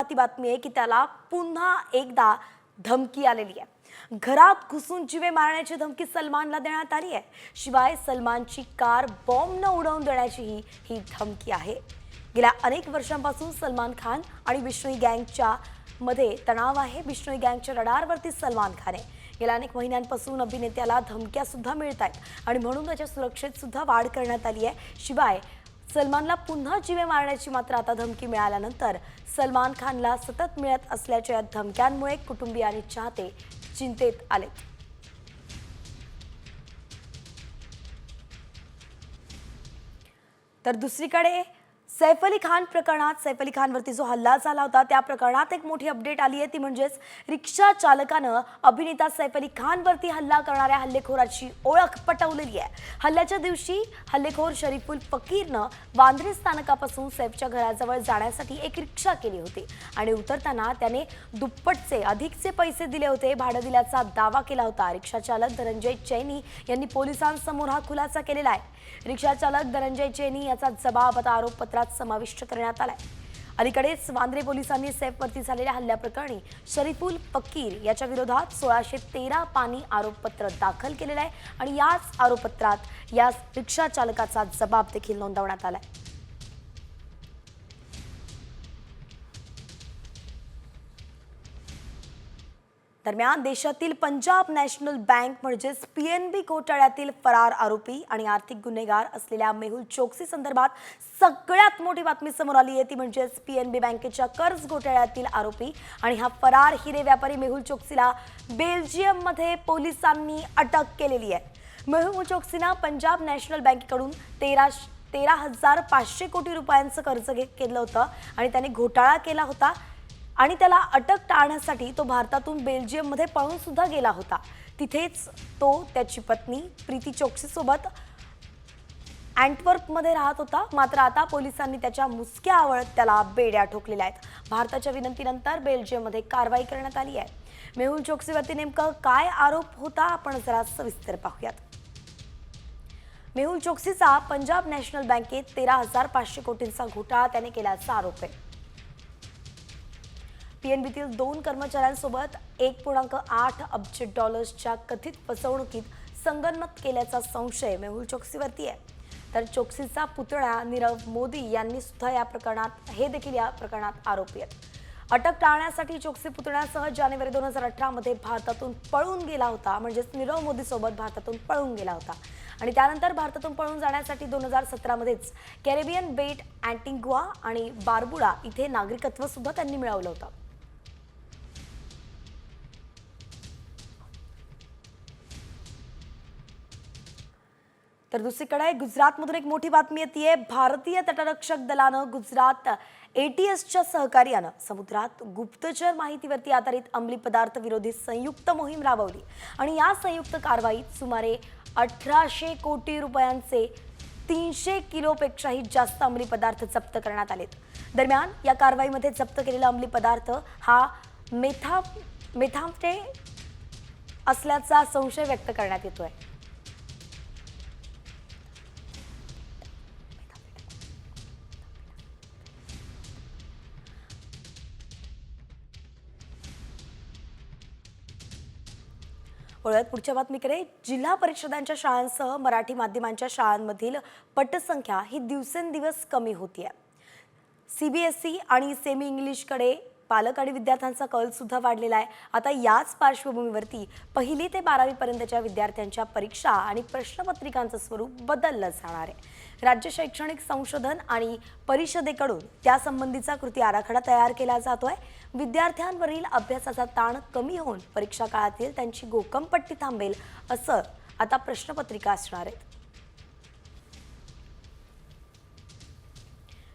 महत्त्वाची बातमी आहे की त्याला पुन्हा एकदा धमकी आलेली आहे। घरात घुसून जीवे मारण्याची धमकी सलमानला देण्यात आली आहे। शिवाय सलमानची कार बॉम्बने उडवून देण्याची ही धमकी आहे। गेल्या अनेक वर्षांपासून सलमान खान आणि बिश्नोई गँगच्या मध्ये तणाव आहे। बिश्नोई गँगच्या रडारवरती सलमान खान आहे। गेल्या अनेक महिन्यांपासून अभिनेत्याला धमक्या सुद्धा मिळत आहेत आणि म्हणून त्याच्या सुरक्षेत सुद्धा वाढ करण्यात आली आहे। शिवाय सलमानला पुन्हा जीवे मारण्याची मात्र आता धमकी मिळाल्यानंतर सलमान खानला सतत मिळत असल्याच्या धमक्यांमुळे कुटुंबीय आणि चाहते चिंतेत आलेत। तर दुसरीकडे सैफ अली खान प्रकरणात सैफ अली खानवरती जो हल्ला झाला होता त्या प्रकरणात एक मोठी अपडेट आली आहे। ती म्हणजेच रिक्षा चालकानं अभिनेता सैफ अली खानवरती हल्ला करणाऱ्या हल्लेखोराची ओळख पटवलेली आहे। हल्ल्याच्या दिवशी हल्लेखोर शरीफुल फकीरनं वांद्रे स्थानकापासून सैफच्या घराजवळ जाण्यासाठी एक रिक्षा केली होती आणि उतरताना त्याने दुप्पटचे अधिकचे पैसे दिले होते, भाडं दिल्याचा दावा केला होता। रिक्षा चालक धनंजय चैनी यांनी पोलिसांसमोर हा खुलासा केलेला आहे। रिक्षा चालक धनंजय चैनी याचा जबाब आता आरोपपत्रात समाविष्ट करण्यात आलाय। अलीकडेच वांद्रे पोलिसांनी सैफवरती झालेल्या हल्ल्याप्रकरणी शरीफुल फकीर याच्या विरोधात 1613 पानी आरोपपत्र दाखल केलेलं आहे आणि याच आरोपपत्रात या रिक्षा चालकाचा जबाब देखील नोंदवण्यात आलाय। दरम्यान देशातील पंजाब नॅशनल बँक म्हणजेच पीएनबी घोटाळ्यातील फरार आरोपी आणि आर्थिक गुन्हेगार असलेल्या मेहुल चोक्सी संदर्भात सगळ्यात मोठी बातमी समोर आली आहे। ती म्हणजेच पीएनबी बँकेच्या कर्ज घोटाळ्यातील आरोपी आणि हा फरार हिरे व्यापारी मेहुल चोक्सीला बेल्जियममध्ये पोलिसांनी अटक केलेली आहे। मेहुल चोक्सीने पंजाब नॅशनल बँकेकडून 13,500 कोटी रुपयांचं कर्ज केलं होतं आणि त्याने घोटाळा केला होता आणि त्याला अटक टाळण्यासाठी तो भारतातून बेल्जियममध्ये पळून सुद्धा गेला होता। तिथेच तो त्याची पत्नी प्रीती चोक्सी सोबत अँटवर्पमध्ये राहत होता। मात्र आता पोलिसांनी त्याच्या मुसक्या आवळत त्याला बेड्या ठोकलेल्या आहेत। भारताच्या विनंतीनंतर बेल्जियममध्ये कारवाई करण्यात आली आहे। मेहुल चोक्सीवरती नेमकं काय आरोप होता आपण जरा सविस्तर पाहूयात। मेहुल चोक्सीचा पंजाब नॅशनल बँकेत 13,500 कोटींचा घोटाळा त्याने केल्याचा आरोप आहे। पीएनबीतील 2 कर्मचाऱ्यांसोबत 1.8 अब्ज डॉलर्सच्या कथित फसवणुकीत संगनमत केल्याचा संशय मेहुल चोक्सीवरती आहे। तर चोक्सीचा पुतळा नीरव मोदी यांनी सुद्धा या प्रकरणात आरोपी आहेत। अटक टाळण्यासाठी चोक्सी पुतळ्यासह जानेवारी 2018 मध्ये भारतातून पळून गेला होता, म्हणजेच नीरव मोदी सोबत भारतातून पळून गेला होता आणि त्यानंतर भारतातून पळून जाण्यासाठी 2017 मध्येच कॅरिबियन बेट अँटिग्वा आणि बार्बुडा इथे नागरिकत्व सुद्धा त्यांनी मिळवलं होतं। तर दुसरीकडे गुजरातमधून एक मोठी बातमी येते। भारतीय तटरक्षक दलानं गुजरात एटीएसच्या सहकार्यानं समुद्रात गुप्तचर माहितीवरती आधारित अंमली पदार्थ विरोधी संयुक्त मोहीम राबवली आणि या संयुक्त कारवाईत सुमारे 1800 कोटी रुपयांचे 300 किलोपेक्षाही जास्त अंमली पदार्थ जप्त करण्यात आलेत। दरम्यान या कारवाईमध्ये जप्त केलेला अंमली पदार्थ हा मेथाम्फेटामिन असल्याचा संशय व्यक्त करण्यात येतोय। पुढच्या बातमीकडे जिल्हा परिषदांच्या शाळांसह मराठी माध्यमांच्या शाळांमधील पटसंख्या ही दिवसेंदिवस कमी होतीये। सीबीएसई आणि सेमी इंग्लिशकडे पालक आणि विद्यार्थ्यांचा कल सुद्धा वाढलेला आहे। आता याच पार्श्वभूमीवरती 1ली ते 12वी पर्यंतच्या विद्यार्थ्यांच्या परीक्षा आणि प्रश्नपत्रिकांचं स्वरूप बदललं जाणार आहे। राज्य शैक्षणिक संशोधन आणि परिषदेकडून त्यासंबंधीचा कृती आराखडा तयार केला जातोय। विद्यार्थ्यांवरील अभ्यासाचा ताण कमी होऊन परीक्षा काळातील त्यांची घोकंपट्टी थांबेल असं आता प्रश्नपत्रिका असणार आहेत।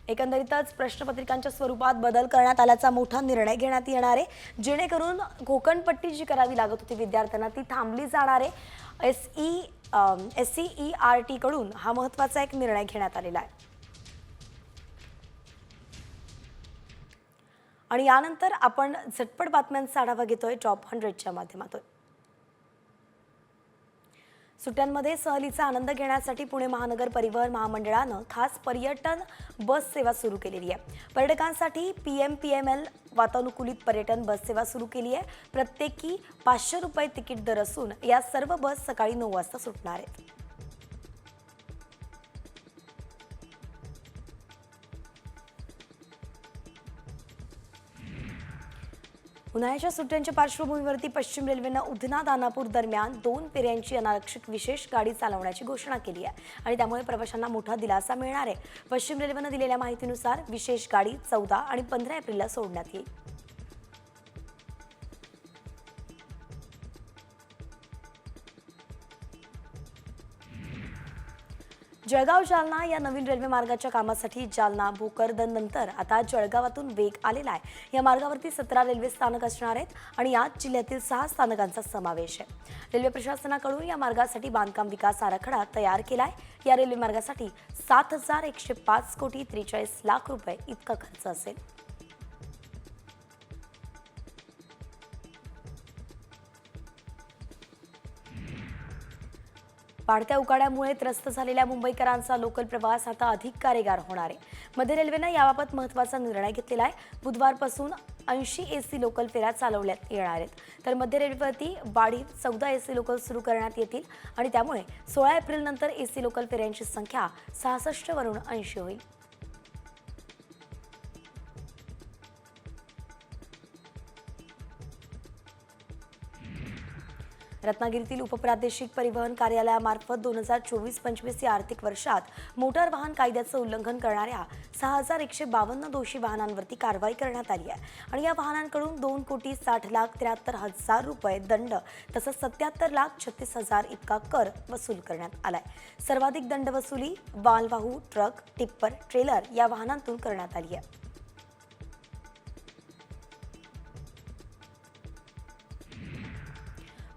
एकंदरीतच प्रश्नपत्रिकांच्या स्वरूपात बदल करण्यात आल्याचा मोठा निर्णय घेण्यात येणार आहे, जेणेकरून घोकंपट्टी जी करावी लागत होती विद्यार्थ्यांना ती थांबली जाणार आहे। SCERT कडून हा महत्त्वाचा एक निर्णय घेण्यात आलेला आहे। आणि यानंतर आपण झटपट बातम्यांचा आढावा घेतोय टॉप 100च्या माध्यमातून। सुट्ट्यांमध्ये सहलीचा आनंद घेण्यासाठी पुणे महानगर परिवहन महामंडळानं खास पर्यटन बस सेवा सुरू केलेली आहे। पर्यटकांसाठी PMPML वातानुकूलित पर्यटन बस सेवा सुरू केली आहे। प्रत्येकी 500 रुपये तिकीट दर असून या सर्व बस सकाळी 9 वाजता सुटणार आहेत। उन्हाळ्याच्या सुट्ट्यांच्या पार्श्वभूमीवरती पश्चिम रेल्वेनं उधना दानापूर दरम्यान 2 फेऱ्यांची अनारक्षित विशेष गाडी चालवण्याची घोषणा केली आहे आणि त्यामुळे प्रवाशांना मोठा दिलासा मिळणार आहे। पश्चिम रेल्वेनं दिलेल्या माहितीनुसार विशेष गाडी 14 आणि 15 एप्रिलला सोडण्यात येईल। जळगाव जालना या नवीन रेल्वे मार्गाच्या कामासाठी जालना भोकरदन नंतर आता जळगावातून वेग आलेला आहे। या मार्गावरती 17 रेल्वे स्थानक असणार आहेत आणि याच जिल्ह्यातील 6 स्थानकांचा समावेश आहे। रेल्वे प्रशासनाकडून या मार्गासाठी बांधकाम विकास आराखडा तयार केलाय। या रेल्वे मार्गासाठी 7,105 कोटी 43 लाख रुपये इतका खर्च असेल। वाढत्या उकाड्यामुळे त्रस्त झालेल्या मुंबईकरांचा लोकल प्रवास आता अधिक कार्यगार होणार आहे। मध्य रेल्वेनं याबाबत महत्त्वाचा निर्णय घेतलेला आहे। बुधवारपासून 80 AC लोकल फेऱ्या चालवण्यात येणार आहेत, तर मध्य रेल्वेवरती वाढीव 14 AC लोकल सुरू करण्यात येतील आणि त्यामुळे 16 एप्रिल नंतर AC लोकल फेऱ्यांची संख्या 66 वरून 80 होईल। रत्नागिरीतील उपप्रादेशिक परिवहन कार्यालयामार्फत 2024-25 या आर्थिक वर्षात मोटार वाहन कायद्याचं उल्लंघन करणाऱ्या 6,152 दोषी वाहनांवरती कारवाई करण्यात आली आहे आणि या वाहनांकडून 2,60,73,000 रुपये दंड तसंच 77,36,000 इतका कर वसूल करण्यात आलाय। सर्वाधिक दंड वसुली मालवाहू ट्रक, टिप्पर, ट्रेलर या वाहनांतून करण्यात आली आहे।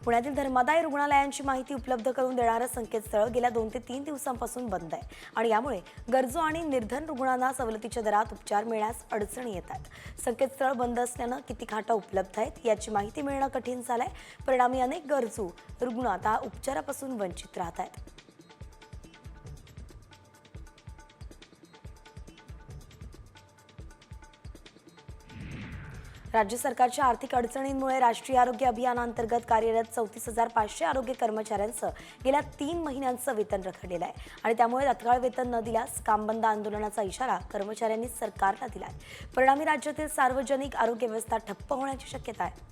पुण्यातील धर्मादाय रुग्णालयांची माहिती उपलब्ध करून देणारं संकेतस्थळ गेल्या 2 ते 3 दिवसांपासून बंद आहे आणि यामुळे गरजू आणि निर्धन रुग्णांना सवलतीच्या दरात उपचार मिळण्यास अडचणी येतात। संकेतस्थळ बंद असल्यानं किती खाटा उपलब्ध आहेत याची माहिती मिळणं कठीण झालंय। परिणामी अनेक गरजू रुग्ण आता उपचारापासून वंचित राहत आहेत। राज्य सरकारच्या आर्थिक अडचणींमुळे राष्ट्रीय आरोग्य अभियानांतर्गत कार्यरत 34,500 आरोग्य कर्मचाऱ्यांचं गेल्या 3 महिन्यांचं वेतन रखडलेलं आहे आणि त्यामुळे तत्काळ वेतन न दिल्यास कामबंद आंदोलनाचा इशारा कर्मचाऱ्यांनी सरकारला दिलाय। परिणामी राज्यातील सार्वजनिक आरोग्य व्यवस्था ठप्प होण्याची शक्यता आहे।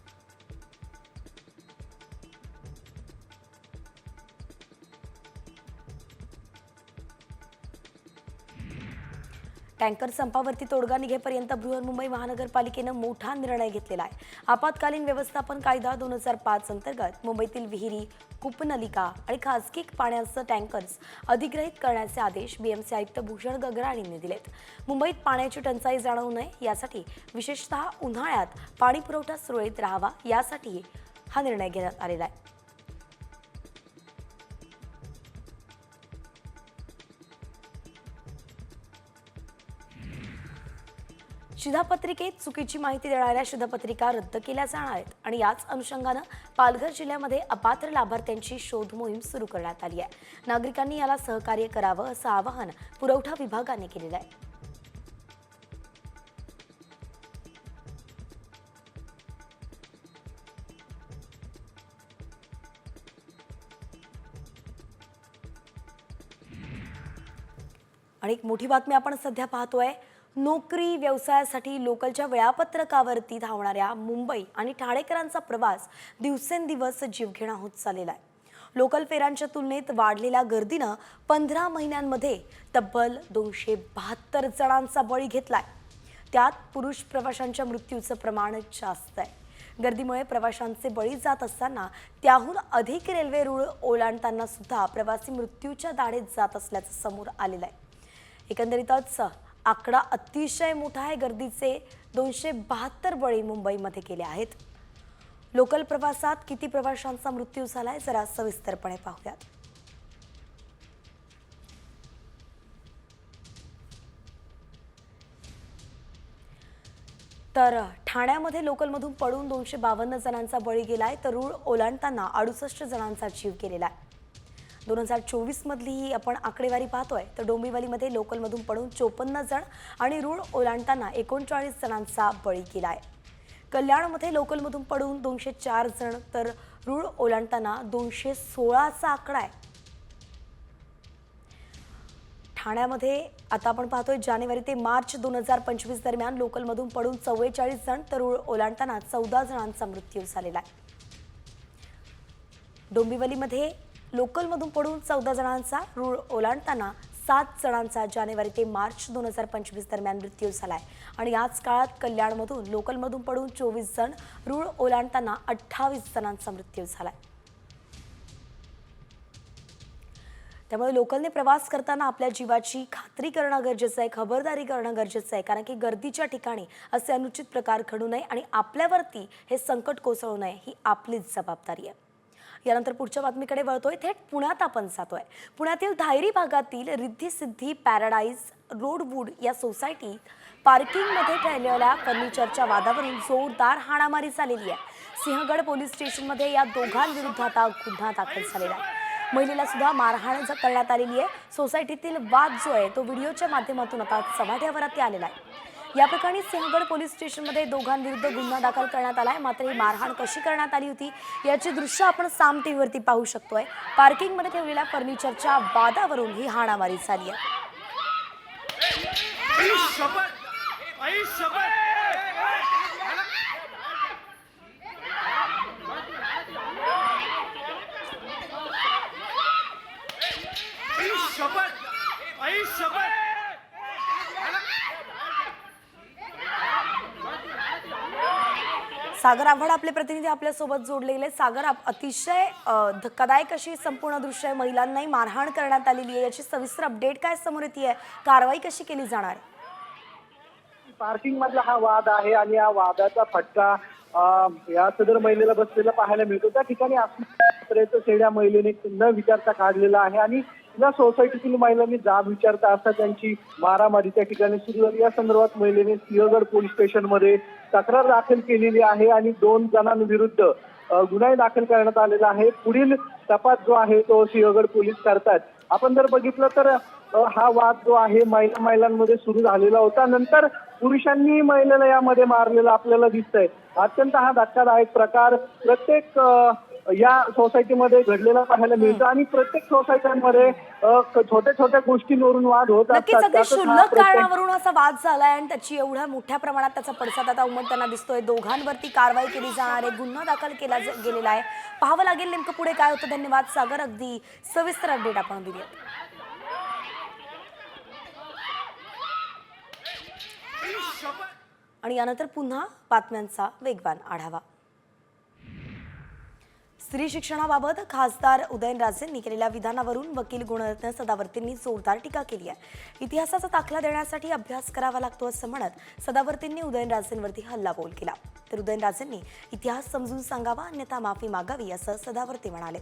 टँकर संपावरती तोडगा निघेपर्यंत बृहन्मुंबई महानगरपालिकेनं मोठा निर्णय घेतलेला आहे। आपत्कालीन व्यवस्थापन कायदा 2005 अंतर्गत मुंबईतील विहिरी, कूपनलिका आणि खासगी पाण्याचं टँकर्स अधिग्रहित करण्याचे आदेश BMC आयुक्त भूषण गगराळ यांनी दिलेत। मुंबईत पाण्याची टंचाई जाणवू नये यासाठी विशेषतः उन्हाळ्यात पाणी पुरवठा सुरळीत राहावा यासाठी हा निर्णय घेण्यात आलेला आहे। शिधापत्रिकेत चुकीची माहिती देणाऱ्या शिधापत्रिका रद्द केल्या जाणार आहेत आणि याच अनुषंगानं पालघर जिल्ह्यामध्ये अपात्र लाभार्थ्यांची शोध मोहीम सुरू करण्यात आली आहे। नागरिकांनी याला सहकार्य करावं असं आवाहन पुरवठा विभागाने केलेलं आहे। आणि एक मोठी बातमी आपण सध्या पाहतोय। नोकरी व्यवसायासाठी लोकलच्या वेळापत्रकावरती धावणाऱ्या मुंबई आणि ठाणेकरांचा प्रवास दिवसेंदिवस जीवघेणा होत चाललेला आहे। लोकल फेऱ्यांच्या तुलनेत वाढलेल्या गर्दीनं 15 महिन्यांमध्ये तब्बल 272 जणांचा बळी घेतलाय। त्यात पुरुष प्रवाशांच्या मृत्यूचं प्रमाण जास्त आहे। गर्दीमुळे प्रवाशांचे बळी जात असताना त्याहून अधिक रेल्वे रूळ ओलांडताना सुद्धा प्रवासी मृत्यूच्या दाढेत जात असल्याचं समोर आलेलं आहे। एकंदरीतच आकडा अतिशय मोठा आहे। गर्दीचे 272 बळी मुंबईमध्ये गेले आहेत। लोकल प्रवासात किती प्रवाशांचा मृत्यू झालाय जरा सविस्तरपणे पाहूयात। तर ठाण्यामध्ये लोकलमधून पडून 252 जणांचा बळी गेलाय, तर रूळ ओलांडताना 68 जणांचा जीव गेलेला आहे। 2024 मधली ही आपण आकडेवारी पाहतोय तर डोंबिवलीमध्ये लोकलमधून पडून 54 जण आणि रूळ ओलांडताना 39 जणांचा बळी गेलाय। कल्याणमध्ये लोकलमधून पडून 204 जण तर रूळ ओलांडताना 216चा आकडा आहे। ठाण्यामध्ये आता आपण पाहतोय जानेवारी ते मार्च 2025 दरम्यान लोकलमधून पडून 44 जण तर रूळ ओलांडताना 14 जणांचा मृत्यू झालेला आहे। डोंबिवलीमध्ये लोकलमधून पडून 14 जणांचा रूळ ओलांडताना 7 जणांचा जानेवारी ते मार्च 2025 दरम्यान मृत्यू झालाय आणि याच काळात कल्याणमधून लोकलमधून पडून 24 जण रूळ ओलांडताना 28 जणांचा मृत्यू झालाय। त्यामुळे लोकलने प्रवास करताना आपल्या जीवाची खात्री करणं गरजेचं आहे, खबरदारी करणं गरजेचं आहे, कारण की गर्दीच्या ठिकाणी असे अनुचित प्रकार घडू नये आणि आपल्यावरती हे संकट कोसळू नये ही आपलीच जबाबदारी आहे। यानंतर पुढच्या बातमीकडे वळतोय। थेट पुण्यात आपण जातोय। पुण्यातील धायरी भागातील रिद्धी सिद्धी पॅराडाईज रोडवूड या सोसायटीत पार्किंगमध्ये ठेवलेल्या फर्निचरच्या वादावरून जोरदार हाणामारी झालेली आहे। सिंहगड पोलीस स्टेशनमध्ये या दोघांविरुद्ध आता गुन्हा दाखल झालेला आहे। महिलेला सुद्धा मारहाण करण्यात आलेली आहे। सोसायटीतील वाद जो आहे तो व्हिडिओच्या माध्यमातून आता चव्हाट्यावरती आलेला आहे। या प्रकरणी सिंहगड पोलीस स्टेशनमध्ये दोघांविरुद्ध गुन्हा दाखल करण्यात आलाय। मात्र ही मारहाण कशी करण्यात आली होती याची दृश्य आपण साम टीव्हीवरती पाहू शकतोय। पार्किंगमध्ये ठेवलेल्या फर्निचरच्या वादावरून ही हाणामारी झाली आहे। सागर आव्हाड आपले प्रतिनिधी आपल्या सोबत जोडलेले। सागर, अतिशय धक्कादायक अशी संपूर्ण दृश्य आहे। महिलांनाही मारहाण करण्यात आलेली आहे, याची सविस्तर अपडेट काय समोर येते, कारवाई कशी केली जाणार? पार्किंग मधला हा वाद आहे आणि या वादाचा फटका या सदर महिलेला बसलेला पाहायला मिळतो। त्या ठिकाणी प्रयत्न सेड्या महिलेने न विचारता काढलेला आहे आणि या सोसायटीतील महिलांनी जाब विचारता असता त्यांची मारामारी त्या ठिकाणी सुरू झाली। या संदर्भात महिलेने सिंहगड पोलीस स्टेशनमध्ये तक्रार दाखल केलेली आहे आणि 2 जणांविरुद्ध गुन्हा दाखल करण्यात आलेला आहे। पुढील तपास जो आहे तो सिंहगड पोलीस करतात। आपण जर बघितलं तर हा वाद जो आहे महिलांमध्ये सुरू झालेला होता, नंतर पुरुषांनी महिलेला यामध्ये मारलेला आपल्याला दिसतंय। अत्यंत हा धक्कादायक प्रकार प्रत्येक या सोसायटीमध्ये घडलेला पाहायला मिळतो आणि प्रत्येक सोसायट्यांमध्ये छोट्या छोट्या गोष्टींवरून वाद होत असतात। क्षुल्लक कारणावरून असा वाद झालाय आणि त्याची एवढ्या मोठ्या प्रमाणात त्याचा पडसाद आता उमटताना दिसतोय। दोघांवरती कारवाई केली जाणार आहे, गुन्हा दाखल केला गेलेला आहे। पाहावं लागेल नेमकं पुढे काय होतं। धन्यवाद सागर, अगदी सविस्तर अपडेट आपण दिली। आणि यानंतर पुन्हा बातम्यांचा वेगवान आढावा। स्त्री शिक्षणाबाबत खासदार उदयनराजेंनी केलेल्या विधानावरून वकील गुणरत्न सदावर्तींनी जोरदार टीका केली आहे। इतिहासाचा दाखला देण्यासाठी अभ्यास करावा लागतो असं म्हणत सदावर्तींनी उदयनराजेंवरती हल्लाबोल केला। तर उदयनराजेंनी इतिहास समजून सांगावा अन्यथा माफी मागावी असं सदावर्ती म्हणाले।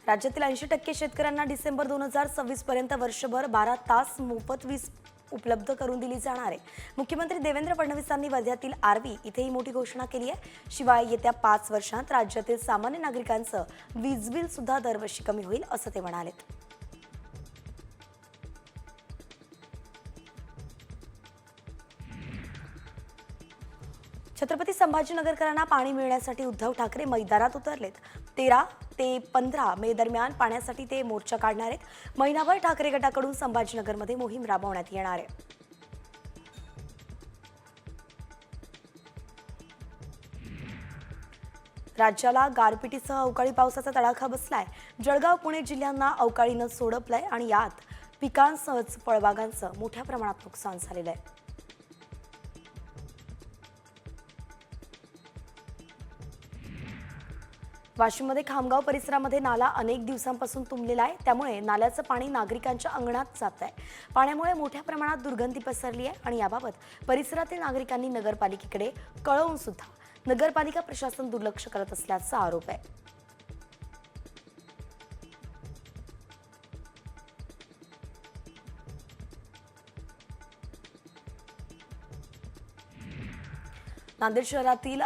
राज्यातील 80% शेतकऱ्यांना डिसेंबर 2026 पर्यंत वर्षभर 12 तास मोफत वीज उपलब्ध करून दिली जाणार आहे। मुख्यमंत्री देवेंद्र फडणवीसांनी वर्ध्यातील आर्वी इथे ही मोठी घोषणा केली आहे। शिवाय येत्या 5 वर्षांत राज्यातील सामान्य नागरिकांचं वीज बिल सुद्धा दरवर्षी कमी होईल असं ते म्हणाले। छत्रपती संभाजीनगरकरांना पाणी मिळण्यासाठी उद्धव ठाकरे मैदानात उतरलेत। 13 ते 15 मे दरम्यान पाण्यासाठी ते मोर्चा काढणार आहेत। महिनाभर ठाकरे गटाकडून संभाजीनगरमध्ये मोहीम राबवण्यात येणार आहे। राज्याला गारपिटीसह अवकाळी पावसाचा तडाखा बसलाय। जळगाव पुणे जिल्ह्यांना अवकाळीनं सोडपलंय आणि यात पिकांसहच फळबागांचं मोठ्या प्रमाणात नुकसान झालेलं आहे। वाशिममध्ये खामगाव परिसरामध्ये नाला अनेक दिवसांपासून तुंबलेला आहे। त्यामुळे नाल्याचं पाणी नागरिकांच्या अंगणात जात आहे। पाण्यामुळे मोठ्या प्रमाणात दुर्गंधी पसरली आहे आणि याबाबत परिसरातील नागरिकांनी नगरपालिकेकडे कळवून सुद्धा नगरपालिका प्रशासन दुर्लक्ष करत असल्याचा आरोप आहे। नांदेड शहरातील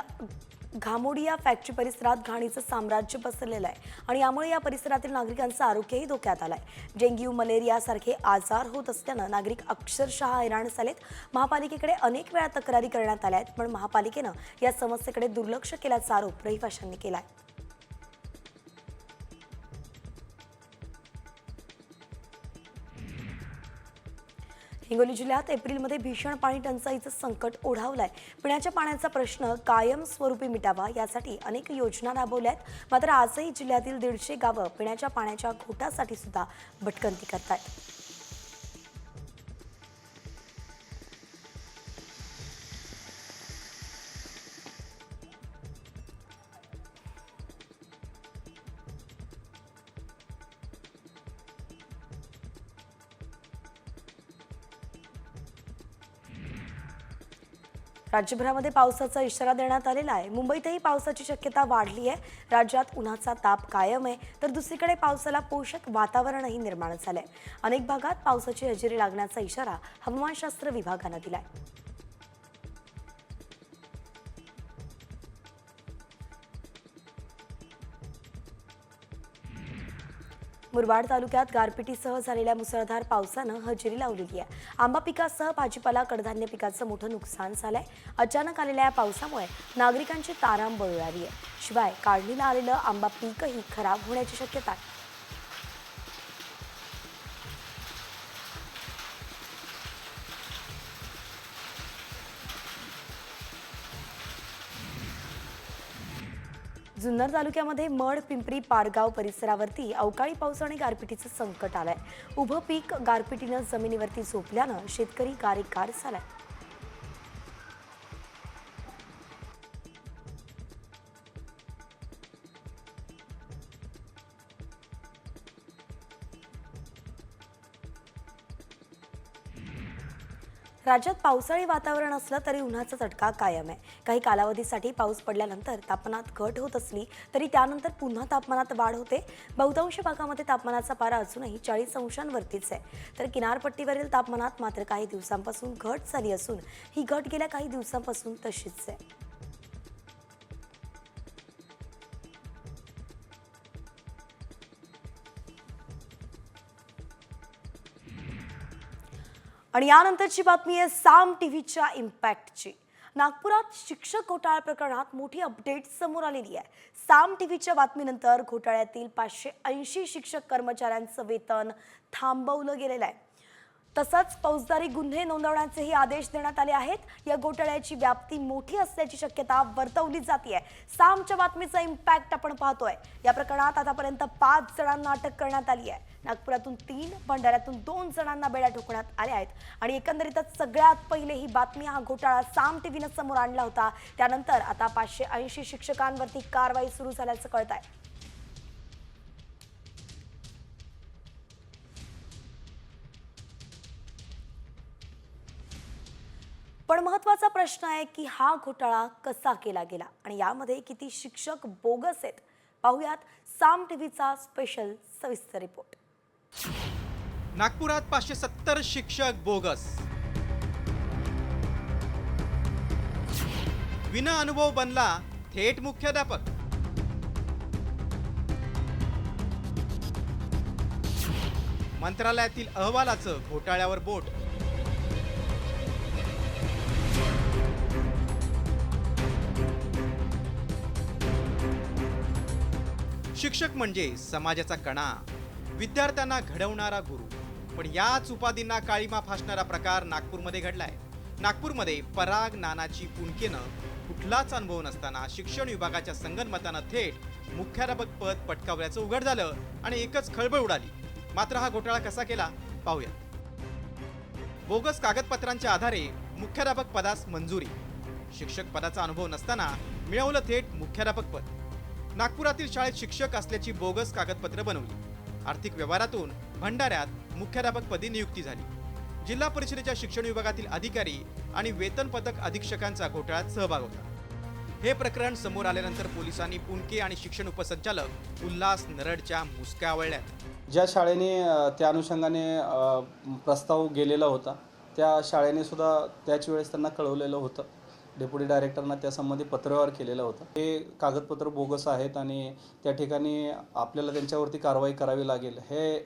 घामोडिया फॅक्टरी परिसरात घाणीचं साम्राज्य पसरलेलं आहे आणि यामुळे या परिसरातील नागरिकांचं आरोग्यही धोक्यात आलंय। डेंग्यू, मलेरिया सारखे आजार होत असल्यानं नागरिक अक्षरशः हैराण झालेत। महापालिकेकडे अनेक वेळा तक्रारी करण्यात आल्या आहेत, पण महापालिकेनं या समस्येकडे दुर्लक्ष केल्याचा आरोप रहिवाशांनी केलाय। हिंगोली जिल्ह्यात एप्रिलमध्ये भीषण पाणी टंचाईचं संकट ओढावलंय। पिण्याच्या पाण्याचा प्रश्न कायमस्वरूपी मिटावा यासाठी अनेक योजना राबवल्या आहेत, मात्र आजही जिल्ह्यातील 150 गावं पिण्याच्या पाण्याच्या घोटासाठी सुद्धा भटकंती करतायत। राज्यभरामध्ये पावसाचा इशारा देण्यात आलेला आहे। मुंबईतही पावसाची शक्यता वाढली आहे। राज्यात उन्हाचा ताप कायम आहे, तर दुसरीकडे पावसाला पोषक वातावरणही निर्माण झालंय। अनेक भागात पावसाची हजेरी लागण्याचा इशारा हवामानशास्त्र विभागानं दिलाय। मुरबाड तालुक्यात गारपिटीसह झालेल्या मुसळधार पावसानं हजेरी लावलेली आहे। आंबा पिकासह भाजीपाला, कडधान्य पिकाचं मोठं नुकसान झालंय। अचानक आलेल्या या पावसामुळे नागरिकांची तारांबळ उडाली आहे। शिवाय काढणीला आलेलं आंबा पीकही खराब होण्याची शक्यता आहे। जुन्नर तालुक्यामध्ये मड, पिंपरी, पारगाव परिसरावरती अवकाळी पाऊस आणि गारपिटीचं संकट आलंय। उभं पीक गारपिटीनं जमिनीवरती झोपल्यानं शेतकरी गारेगार झालाय। राज्यात पावसाळी वातावरण असलं तरी उन्हाचा चटका कायम आहे। काही कालावधीसाठी पाऊस पडल्यानंतर तापमानात घट होत असली तरी त्यानंतर पुन्हा तापमानात वाढ होते। बहुतांश भागामध्ये तापमानाचा पारा अजूनही 40 अंशांवरतीच आहे, तर किनारपट्टीवरील तापमानात मात्र काही दिवसांपासून घट झाली असून ही घट गेल्या काही दिवसांपासून तशीच आहे। आणि यानंतरची बातमी आहे साम टीव्हीच्या इम्पॅक्टची। नागपुरात शिक्षक घोटाळा प्रकरणात मोठी अपडेट समोर आलेली आहे। साम टीव्हीच्या बातमीनंतर घोटाळ्यातील 580 शिक्षक कर्मचाऱ्यांचं वेतन थांबवलं गेलेलं आहे। तसंच फौजदारी गुन्हे नोंदवण्याचेही आदेश देण्यात आले आहेत। या घोटाळ्याची व्याप्ती मोठी असल्याची शक्यता वर्तवली जाते। सामच्या बातमीचा इम्पॅक्ट आपण पाहतोय। या प्रकरणात आतापर्यंत 5 जणांना अटक करण्यात आली आहे। नागपुरातून 3, भंडाऱ्यातून 2 जणांना बेड्या ठोकण्यात आल्या आहेत आणि एकंदरीतच सगळ्यात पहिले ही बातमी, हा घोटाळा साम टीव्हीनं समोर आणला होता। त्यानंतर आता 580 शिक्षकांवरती कारवाई सुरू झाल्याचं कळत आहे। पण महत्त्वाचा प्रश्न आहे की हा घोटाळा कसा केला गेला आणि यामध्ये किती शिक्षक बोगस आहेत। पाहुयात साम टीव्हीचा स्पेशल सविस्तर रिपोर्ट। नागपुरात 570 शिक्षक बोगस। विना अनुभव बनला थेट मुख्याध्यापक। मंत्रालयातील अहवालाचं घोटाळ्यावर बोट। शिक्षक म्हणजे समाजाचा कणा, विद्यार्थ्यांना घडवणारा गुरु। पण याच उपाधींना काळीमा फासणारा प्रकार नागपूरमध्ये घडलाय। नागपूरमध्ये पराग नानाची पुणकेनं कुठलाच अनुभव नसताना शिक्षण विभागाच्या संगनमतानं थेट मुख्याध्यापक पद पटकावल्याचं उघड झालं आणि एकच खळबळ उडाली। मात्र हा घोटाळा कसा केला पाहूया। बोगस कागदपत्रांच्या आधारे मुख्याध्यापक पदास मंजुरी। शिक्षक पदाचा अनुभव नसताना मिळवलं थेट मुख्याध्यापक पद। नागपुरातील शाळेत शिक्षक असल्याची बोगस कागदपत्र बनवली। आर्थिक व्यवहारातून भंडाऱ्यात मुख्याध्यापकपदी नियुक्ती झाली। जिल्हा परिषदेच्या शिक्षण विभागातील अधिकारी आणि वेतन पदक अधीक्षकांचा घोटाळ्यात सहभाग होता। हे प्रकरण समोर आल्यानंतर पोलिसांनी पुणके आणि शिक्षण उपसंचालक उल्हास नरडच्या मुसक्या आवळल्या। ज्या शाळेने त्या अनुषंगाने प्रस्ताव गेलेला होता त्या शाळेने सुद्धा त्याच वेळेस त्यांना कळवलेलं होतं। डेप्युटी डायरेक्टरना त्यासंबंधी पत्रव्यवहार केलेला होता. हे कागदपत्र बोगस आहेत आणि त्या ठिकाणी आपल्याला त्यांच्यावरती कारवाई करावी लागेल हे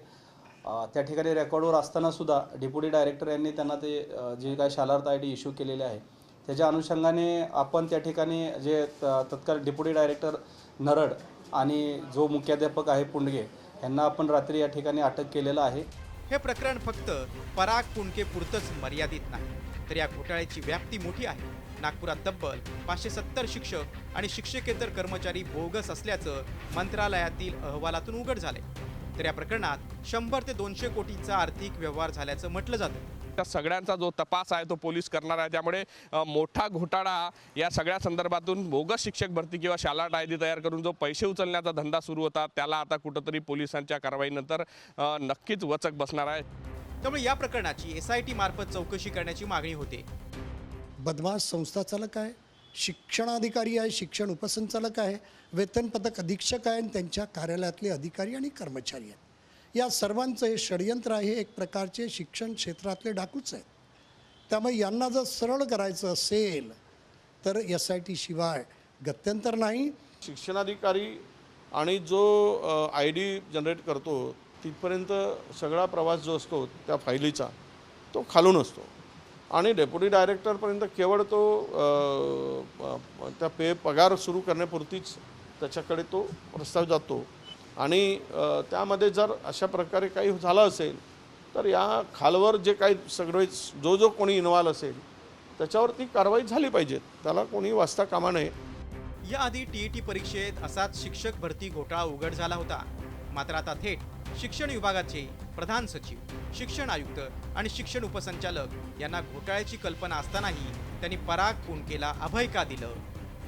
त्या ठिकाणी रेकॉर्डवर असतानासुद्धा डेप्युटी डायरेक्टर यांनी त्यांना ते जे काय शालार्थ ID इश्यू केलेले आहे त्याच्या अनुषंगाने आपण त्या ठिकाणी जे तत्काळ डेप्युटी डायरेक्टर नरड आणि जो मुख्याध्यापक आहे पुंडगे यांना आपण रात्री या ठिकाणी अटक केलेलं आहे. हे प्रकरण फक्त पराग पुणके पुरतंच मर्यादित नाही, तर या घोटाळ्याची व्याप्ती मोठी आहे. नागपुरात तब्बल 570 शिक्षक आणि शिक्षकेतर कर्मचारी बोगस असल्याचं मंत्रालयातील अहवालातून उघड झाले. तर या प्रकरणात 100 ते 200 कोटींचा आर्थिक व्यवहार झाल्याचं म्हटलं जातं. त्या सगळ्यांचा जो तपास आहे तो पोलीस करणार आहे. त्यामुळे मोठा घोटाळा या सगळ्या संदर्भातून बोगस शिक्षक भरती किंवा शालार्थ ID तयार करून जो पैसे उचलण्याचा धंदा सुरू होता त्याला आता कुठंतरी पोलिसांच्या कारवाईनंतर नक्कीच वचक बसणार आहे. त्यामुळे या प्रकरणाची SIT मार्फत चौकशी करण्याची मागणी होते. बदमाश संस्था चालक आहे, शिक्षणाधिकारी आहे, शिक्षण उपसंचालक आहे, वेतन पथक अधीक्षक आहे आणि त्यांच्या कार्यालयातले अधिकारी आणि कर्मचारी आहेत. या सर्वांचं हे षडयंत्र आहे. एक प्रकारचे शिक्षण क्षेत्रातले डाकूच आहेत. त्यामुळे यांना जर सरळ करायचं असेल तर SIT शिवाय गत्यंतर नाही. शिक्षणाधिकारी आणि जो ID जनरेट करतो तिथपर्यंत सगळा प्रवास जो असतो त्या फायलीचा तो खालून असतो आणि डेप्युटी डायरेक्टरपर्यंत केवळ तो त्या पगार सुरू करण्यापुरतीच त्याच्याकडे तो प्रस्ताव जातो आणि त्यामध्ये जर अशा प्रकारे काही झालं असेल तर या खालवर जे काही सगळे जो कोणी इन्व्हॉल्व असेल त्याच्यावरती कारवाई झाली पाहिजे. त्याला कोणी वाचता कामा नये. याआधी TET परीक्षेत असाच शिक्षक भरती घोटाळा उघड झाला होता. मात्र आता थेट शिक्षण विभागाचे प्रधान सचिव, शिक्षण आयुक्त आणि शिक्षण उपसंचालक यांना घोटाळ्याची कल्पना असतानाही त्यांनी पराग पुणकेला अभय का दिलं?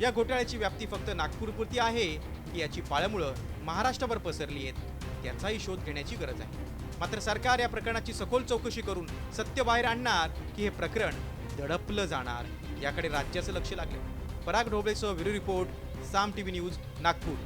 या घोटाळ्याची व्याप्ती फक्त नागपूरपुरती आहे की याची पाळमुळं महाराष्ट्रभर पसरली आहेत त्याचाही शोध घेण्याची गरज आहे. मात्र सरकार या प्रकरणाची सखोल चौकशी करून सत्य बाहेर आणणार की हे प्रकरण दडपलं जाणार याकडे राज्याचं लक्ष लागलं. पराग ढोबळेसह ब्युरो रिपोर्ट, साम TV न्यूज, नागपूर.